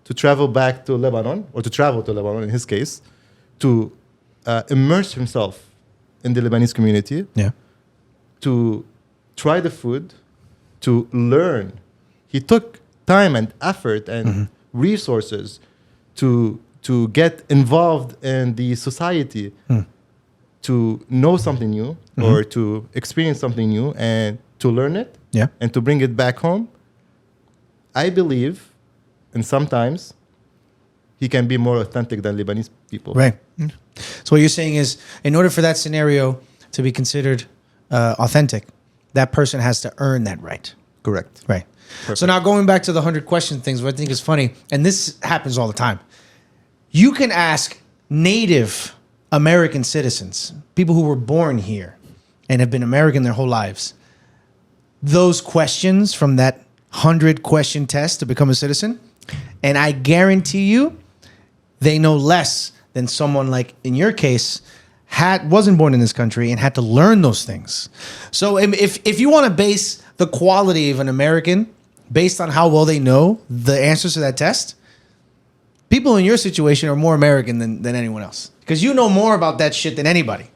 to travel back to Lebanon, or to travel to Lebanon in his case, to immerse himself in the Lebanese community, Yeah. to try the food, to learn. He took time and effort and resources to get involved in the society, to know something new or to experience something new and to learn it Yeah. and to bring it back home. I believe, and sometimes, he can be more authentic than Lebanese people. Right. So what you're saying is, in order for that scenario to be considered authentic, that person has to earn that right. Correct. Right. So now going back to the 100 question things, what I think is funny, and this happens all the time. You can ask native American citizens, people who were born here and have been American their whole lives, those questions from that 100 question test to become a citizen, and I guarantee you they know less than someone like, in your case, wasn't born in this country and had to learn those things. So if you want to base the quality of an American based on how well they know the answers to that test, people in your situation are more American than anyone else. Because you know more about that shit than anybody.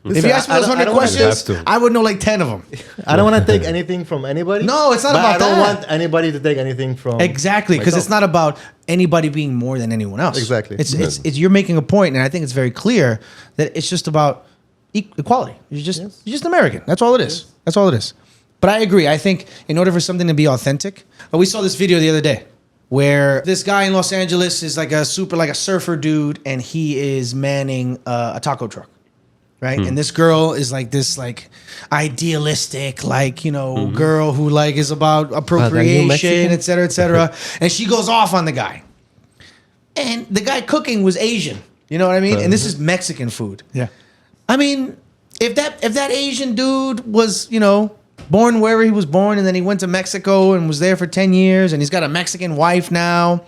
If you ask me I those don't- 100 I don't wanna- questions, You have to. I would know like 10 of them. I don't want to take anything from anybody. No, it's not but about I don't that. want anybody to take anything from Exactly, because it's myself. not about anybody being more than anyone else. Exactly. It's you're making a point, and I think it's very clear that it's just about equality. You're just American. That's all it is. That's all it is. But I agree. I think in order for something to be authentic, we saw this video the other day where this guy in Los Angeles is like a surfer dude, and he is manning a taco truck. Right. And this girl is like this idealistic, girl who is about appropriation, Mexican? et cetera, et cetera. And she goes off on the guy. And the guy cooking was Asian. You know what I mean? And this is Mexican food. Yeah. I mean, if that Asian dude was, born wherever he was born, and then he went to Mexico and was there for 10 years, and he's got a Mexican wife now,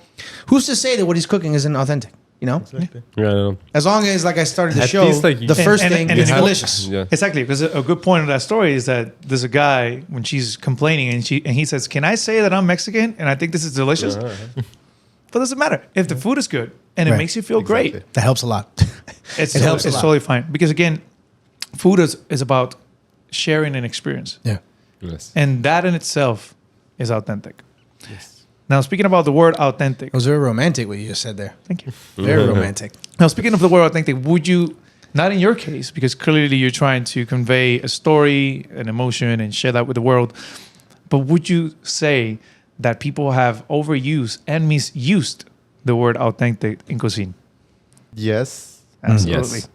who's to say that what he's cooking isn't authentic? You know, Exactly. Yeah, I know. as long as, like I started the At show, least, like, the first thing and is it's delicious. Yeah. Exactly, because a good point of that story is that there's a guy when she's complaining and he says, "Can I say that I'm Mexican and I think this is delicious?" But it doesn't matter if the food is good and it Right. makes you feel Exactly. great. That helps a lot. It helps a It's lot. totally fine because again, food is about sharing an experience, Yeah. Yes. and that in itself is authentic. Now, speaking about the word authentic, It was very romantic what you just said there. thank you. Very romantic. Now, speaking of the word authentic, would you, not in your case, because clearly you're trying to convey a story, an emotion, and share that with the world, but would you say that people have overused and misused the word authentic in cuisine? Yes. Absolutely. Yes.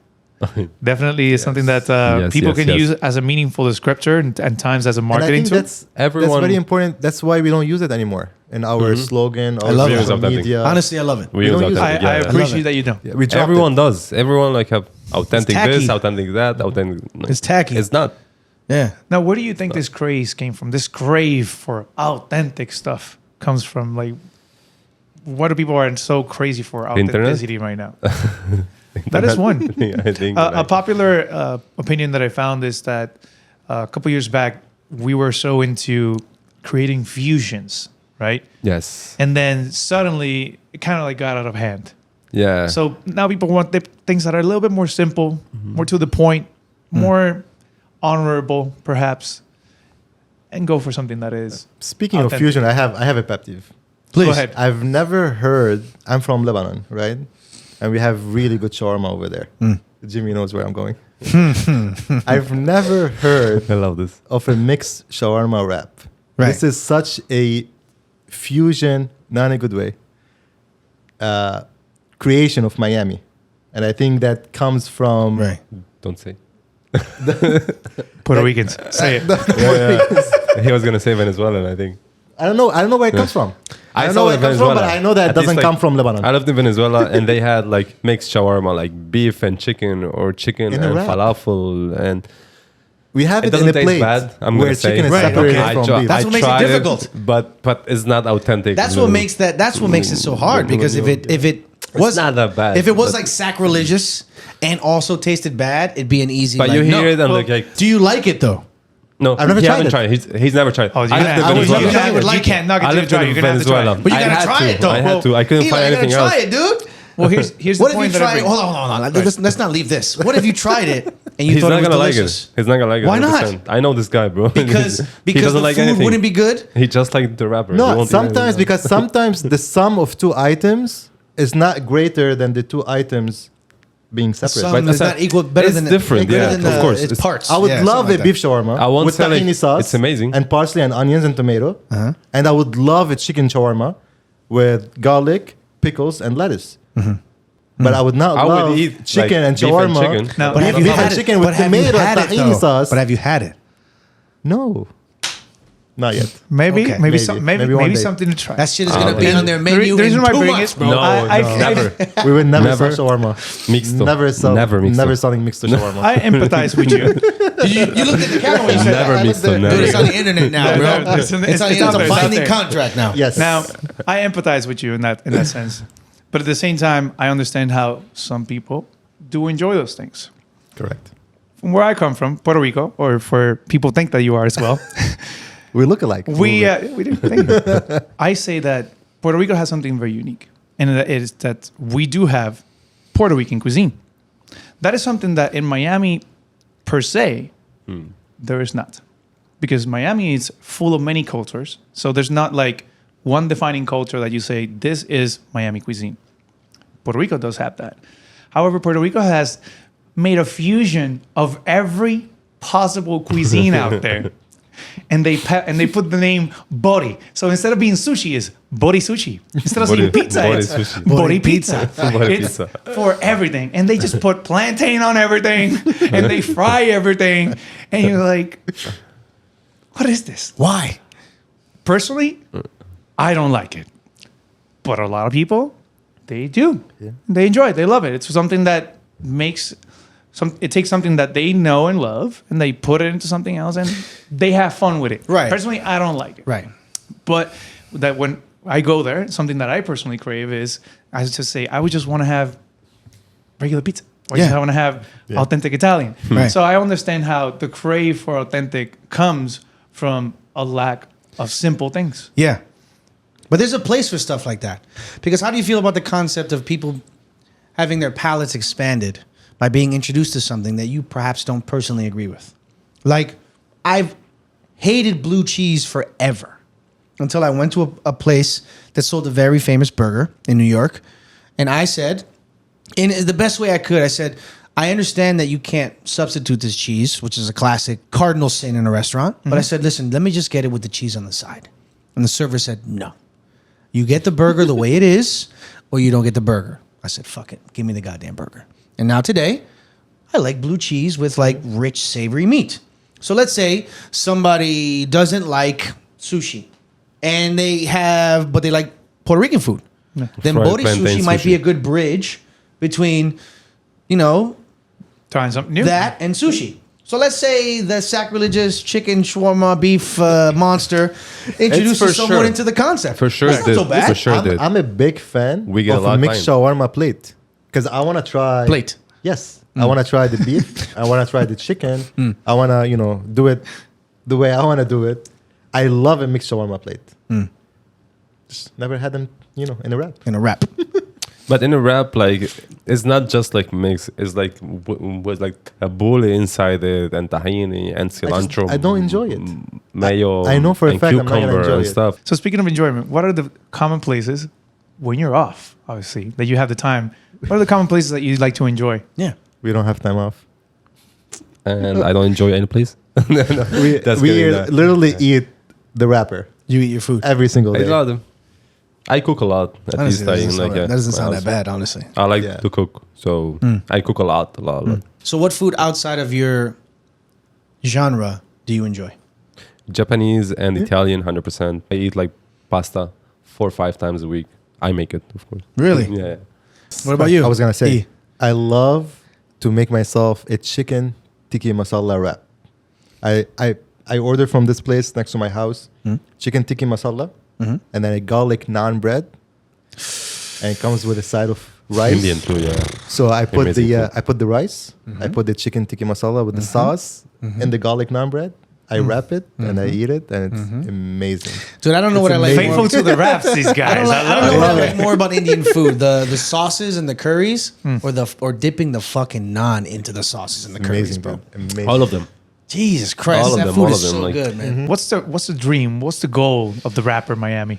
Definitely is something that Yes, people yes, can yes. use as a meaningful descriptor and times as a And I marketing think tool. that's Everyone- very important. That's why we don't use it anymore in our slogan or love it. social Authentic. media. Honestly, I love it. We don't use use I, it. authentic. I yeah. appreciate it. that you don't. Yeah, we dropped Everyone it. does. Everyone like have authentic tacky. this, authentic that, authentic. It's tacky. It's not. Yeah. Now, where do you think this craze came from? This crave for authentic stuff comes from, like, what are people are so crazy for Internet? authenticity right now? That is one. I think. A popular opinion that I found is that a couple years back, we were so into creating fusions, right? Yes. And then suddenly it kind of like got out of hand. Yeah. So now people want things that are a little bit more simple, more to the point, more honorable, perhaps, and go for something that is. Speaking of authentic. fusion, I have a pet peeve. Please. Go ahead. I've never heard. I'm from Lebanon, right? And we have really good shawarma over there. Jimmy knows where I'm going. I've never heard I love this. of a mixed shawarma wrap. Right. This is such a fusion, not in a good way, creation of Miami. And I think that comes from Right. Don't say. Puerto Ricans. Say it. He was gonna say Venezuelan, I think. I don't know where it comes from. I don't know saw where it in comes from, but Venezuela. I know that it At least, doesn't like, come from Lebanon. I lived in Venezuela and they had like mixed shawarma, like beef and chicken or chicken In a and wrap. falafel, and We have it it, in doesn't a taste plate bad. I'm where gonna say, chicken is Right, separated okay. from beef. That's what makes it tried difficult. but it's not authentic. That's what makes that. That's what makes it so hard because if it was not that bad. if it was But- like sacrilegious and also tasted bad, it'd be an easy. But like, you hear no. it and Well, like Do you like it though? no, I've never he tried hasn't it. tried. He's never tried. Oh, you're I gonna lived in have, would you, love Venezuela. to. can't, I would you like can't knock it I till you lived try. in You're gonna have to try. Venezuela. But you I gotta had try to. it though. I had to. I couldn't Eli, find you gotta anything try else. it, dude. Well, here's What the if you point that try I it? bring. Hold on. Let's not leave this. What if you tried it and you He's thought not it was gonna like delicious? it. He's not gonna like it. Why not? 100%. I know this guy, bro. Because he the doesn't like food anything. wouldn't be good. He just like the rapper. He No, won't eat sometimes anything because sometimes the sum of two items is not greater than the two items being separate. Some But is that's not equal. Better it's than different, greater yeah, than of course. Its It's- parts. I would Yeah, love something a like beef that. shawarma I won't with say, like, tahini sauce. it's amazing. And parsley and onions and tomato. And I would love a chicken shawarma with garlic, pickles, and lettuce. But I would not I would love eat, chicken like, and beef and shawarma. chicken. Now, But have you beef and had it? chicken with But have you tomato and had it, tahini though? sauce. But have you had it? No, not yet. Maybe, Okay. maybe, Maybe one maybe day. something to try. That shit is gonna be And on their the menu the reason in why I 2 bring months, it- bro. No, I- no. Never. We would never, Never. sell shawarma. Mixed up. Never sell. Never mixed Never up. selling mixed shawarma. I empathize with you. You looked at the camera when you said Never that. mixed up, never. Dude, it's on the internet now, bro. Yeah, It's it's on out it's there, a it's out binding there. contract now. Yes. Now, I empathize with you in that sense, but at the same time, I understand how some people do enjoy those things. Correct. From where I come from, Puerto Rico, or for people think that you are as well, We look alike. we do. Thank you. I say that Puerto Rico has something very unique, and that is that we do have Puerto Rican cuisine. That is something that in Miami, per se, there is not, because Miami is full of many cultures. So there's not like one defining culture that you say this is Miami cuisine. Puerto Rico does have that. However, Puerto Rico has made a fusion of every possible cuisine out there. And they put the name Bori. So instead of being sushi, it's Bori sushi. Instead of saying Bori- pizza, Bori it's sushi. Bori pizza. Bori It's pizza. for everything. And they just put plantain on everything and they fry everything. And you're like, what is this? Why? Personally, I don't like it. But a lot of people, they do. Yeah. They enjoy it. They love it. It's something that makes it takes something that they know and love and they put it into something else and they have fun with it. Right. Personally, I don't like it. Right. But that when I go there, something that I personally crave is, I just say, I would just want to have regular pizza. Or Yeah. just want to have authentic Italian. Right. So I understand how the crave for authentic comes from a lack of simple things. Yeah. But there's a place for stuff like that. Because how do you feel about the concept of people having their palates expanded by being introduced to something that you perhaps don't personally agree with? Like, I've hated blue cheese forever until I went to a place that sold a very famous burger in New York. And I said, in the best way I could, I said, I understand that you can't substitute this cheese, which is a classic cardinal sin in a restaurant. But I said, listen, let me just get it with the cheese on the side. And the server said, no. You get the burger the way it is, or you don't get the burger. I said, fuck it. Give me the goddamn burger. And now today, I like blue cheese with like rich, savory meat. So let's say somebody doesn't like sushi and but they like Puerto Rican food. Then Fried Bori plantain sushi might be sushi. a good bridge between, you know, Trying something new. that and sushi. So let's say the sacrilegious chicken shawarma beef monster introduces for someone sure. into the concept. For sure, That's not did. so bad. For sure, did. I'm a big fan We get a of lot a of mixed shawarma plate because I want to try Plate. Yes, I want to try the beef. I want to try the chicken. I want to do it the way I want to do it. I love a mixed shawarma plate. Just never had them, in a wrap. In a wrap. But in a wrap, like it's not just like mix. It's like with like a bully inside it and tahini and cilantro. I don't enjoy it. Mayo. I know for a and fact I'm not gonna cucumber enjoy and it. stuff. So speaking of enjoyment, what are the common places when you're off, obviously, that you have the time? What are the common places that you like to enjoy? Yeah. We don't have time off. And I don't enjoy any place. We That's we getting that. literally eat the wrapper You eat your food. every single I day. love them. I cook a lot. At Honestly, least I that doesn't, like sound, that doesn't sound that my house. bad, honestly. I like Yeah. to cook, so I cook a lot. So what food outside of your genre do you enjoy? Japanese and Italian, 100%. I eat like pasta 4 or 5 times a week. I make it, of course. Really? Yeah. What about you? I was gonna say, E. I love to make myself a chicken tikka masala wrap. I order from this place next to my house, chicken tikka masala, and then a garlic naan bread, and it comes with a side of rice. Indian too, yeah. So I put Amazing the food. I put the rice, I put the chicken tikka masala with the sauce and the garlic naan bread. I wrap it and I eat it, and it's amazing. Dude, I don't know It's what I like. amazing. Faithful to the wraps, these guys. I don't, like, I love don't know it. what I like more about Indian food: the sauces and the curries, or dipping the fucking naan into the sauces and the curries, Amazing, bro. bro. Amazing. All of them. Jesus Christ, All of that them, food all is of them, so like- good, man. What's the dream? What's the goal of the rapper Miami?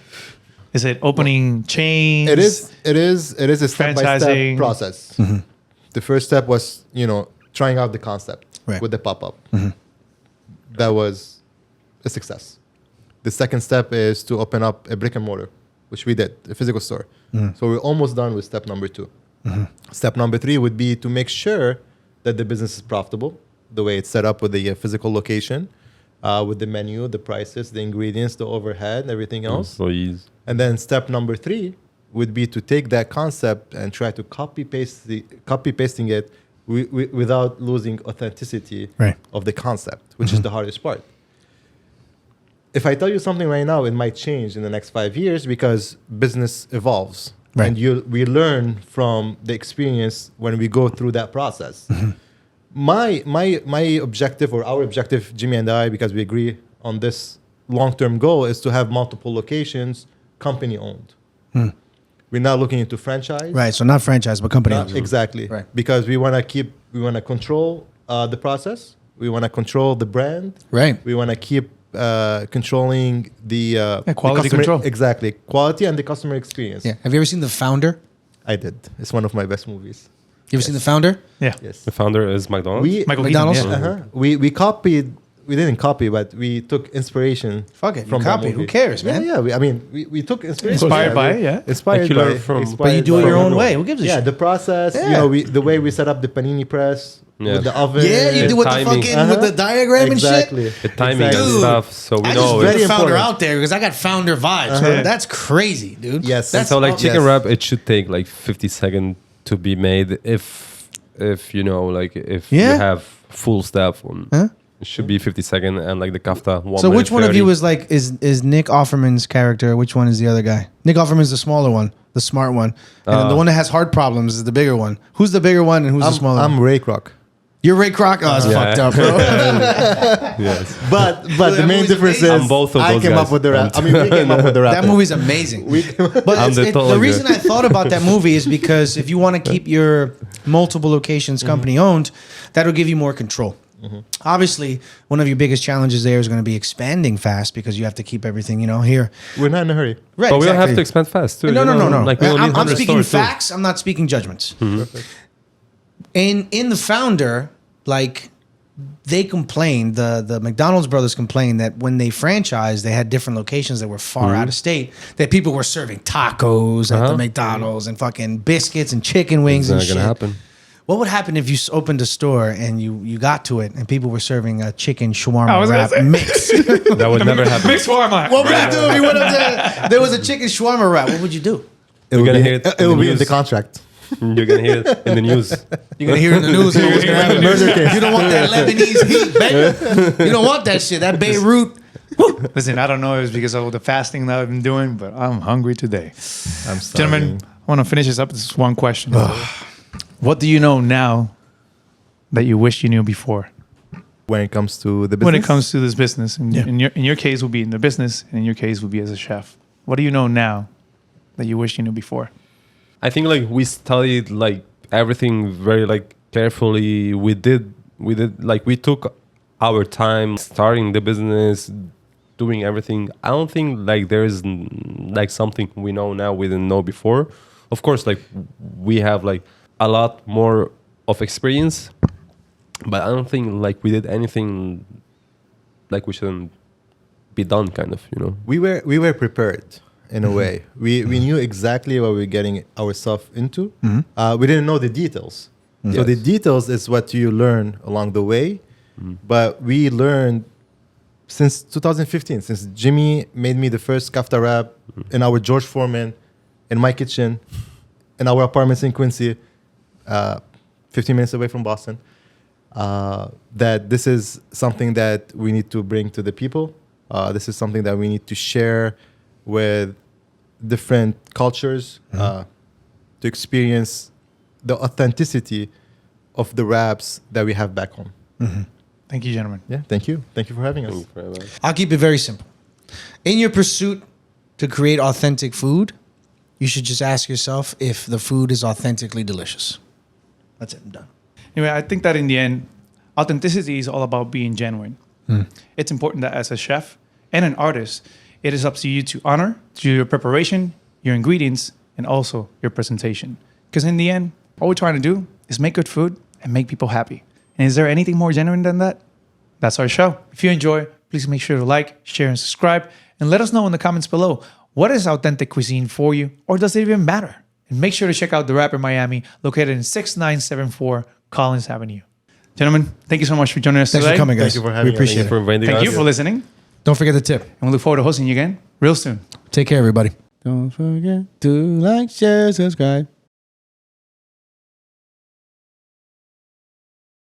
Is it opening chains? It is a step-by-step Franchising. process. The first step was, trying out the concept Right. with the pop-up. That was a success. The second step is to open up a brick and mortar, which we did, a physical store. So we're almost done with step number 2. Step number 3 would be to make sure that the business is profitable, the way it's set up with the physical location, with the menu, the prices, the ingredients, the overhead, everything else. Employees. And then step number 3 would be to take that concept and try to copy pasting it without losing authenticity Right. of the concept, which is the hardest part. If I tell you something right now, it might change in the next 5 years because business evolves. Right. And we learn from the experience when we go through that process. My objective, or our objective, Jimmy and I, because we agree on this long-term goal, is to have multiple locations, company-owned. We're not looking into franchise. Right, so not franchise, but company. Not exactly. Right. Because we want to control the process. We want to control the brand. Right. We want to keep controlling the quality customer, control. Exactly, quality and the customer experience. Yeah. Have you ever seen The Founder? I did. It's one of my best movies. You ever seen The Founder? Yeah. Yes. The founder is McDonald's. We Michael McDonald's? Keaton, yeah. we copied. We didn't copy, but we took inspiration. Fuck it, you from that copied. Who movie. cares, man? Yeah, we took inspiration. Inspired by it, yeah. Inspired Like you by learn it, from- inspired But you do it by your own everyone. way. Who gives a Yeah, shit? the process. Yeah. The way we set up the panini press Yeah. with the oven. Yeah, you do with the timing. fucking with the diagram exactly. and shit. the timing Exactly. and Dude, stuff. So we I know just it. put Very the Founder important. out there because I got Founder vibes. Uh-huh. That's crazy, dude. Yes. That's So like chicken Yes. wrap, it should take like 50 seconds to be made if you know, like if Yeah. you have full staff on. Huh? It should be 52nd, and like the kafta. 1 So minute which one of 30. you is like is Nick Offerman's character? Which one is the other guy? Nick Offerman's the smaller one, the smart one, and then the one that has heart problems is the bigger one. Who's the bigger one and who's the smaller I'm one? Ray Kroc. You're Ray Kroc. Oh, that's fucked up, bro. Yes. But that the main movie's difference amazing. is I'm both of I those came guys. up with the rap. I mean, we came up with the rap. That movie's amazing. But I'm the tall the guy. reason I thought about that movie is because if you want to keep your multiple locations company owned, that'll give you more control. Obviously, one of your biggest challenges there is going to be expanding fast because you have to keep everything, here. We're not in a hurry. Right, But we don't have exactly. to expand fast too. No. Like we only I'm need 100 speaking stores, too. facts. I'm not speaking judgments. In the founder, like they complained, the McDonald's brothers complained that when they franchised, they had different locations that were far out of state. That people were serving tacos at the McDonald's and fucking biscuits and chicken wings It's and not shit. gonna happen. What would happen if you opened a store and you got to it and people were serving a chicken shawarma I was gonna wrap say. mix? That would never happen. Mixed shawarma. What would you do if you went up there? There was a chicken shawarma wrap. What would you do? It will gonna be, hear it it in will the be in the news. contract. You're gonna hear it in the news. You're gonna hear it in the news. What's gonna happen? Murder case. You don't want that Lebanese heat, baby. You don't want that shit. That Beirut. Listen, I don't know if it's because of the fasting that I've been doing, but I'm hungry today. I'm sorry. Gentlemen, I want to finish this up. This is one question. What do you know now that you wish you knew before? When it comes to the business. When it comes to this business, in your case, will be in the business, and in your case, will be as a chef. What do you know now that you wish you knew before? I think like we studied like everything very like carefully. We did like we took our time starting the business, doing everything. I don't think like there is like something we know now we didn't know before. Of course, like we have like a lot more of experience, but I don't think like we did anything like we shouldn't be done, kind of, we were prepared in a way. We knew exactly what we were getting ourselves into. We didn't know the details. So the details is what you learn along the way. But we learned since 2015, since Jimmy made me the first kafta wrap in our George Foreman, in my kitchen, in our apartments in Quincy, 15 minutes away from Boston, that this is something that we need to bring to the people. This is something that we need to share with different cultures to experience the authenticity of the wraps that we have back home. Thank you, gentlemen. Yeah, thank you. Thank you for having us. I'll keep it very simple. In your pursuit to create authentic food, you should just ask yourself if the food is authentically delicious. That's it. I'm done. Anyway, I think that in the end, authenticity is all about being genuine. It's important that as a chef and an artist, it is up to you to honor to your preparation, your ingredients, and also your presentation. Because in the end, all we're trying to do is make good food and make people happy. And is there anything more genuine than that? That's our show. If you enjoy, please make sure to like, share, and subscribe. And let us know in the comments below, what is authentic cuisine for you? Or does it even matter? And make sure to check out The Wrapper Miami, located in 6974 Collins Avenue. Gentlemen, thank you so much for joining us Thanks today. for coming, guys. Thank you for having We us. appreciate Thank you for it. inviting Thank us. you for listening. Don't forget the tip. And we look forward to hosting you again real soon. Take care, everybody. Don't forget to like, share, subscribe.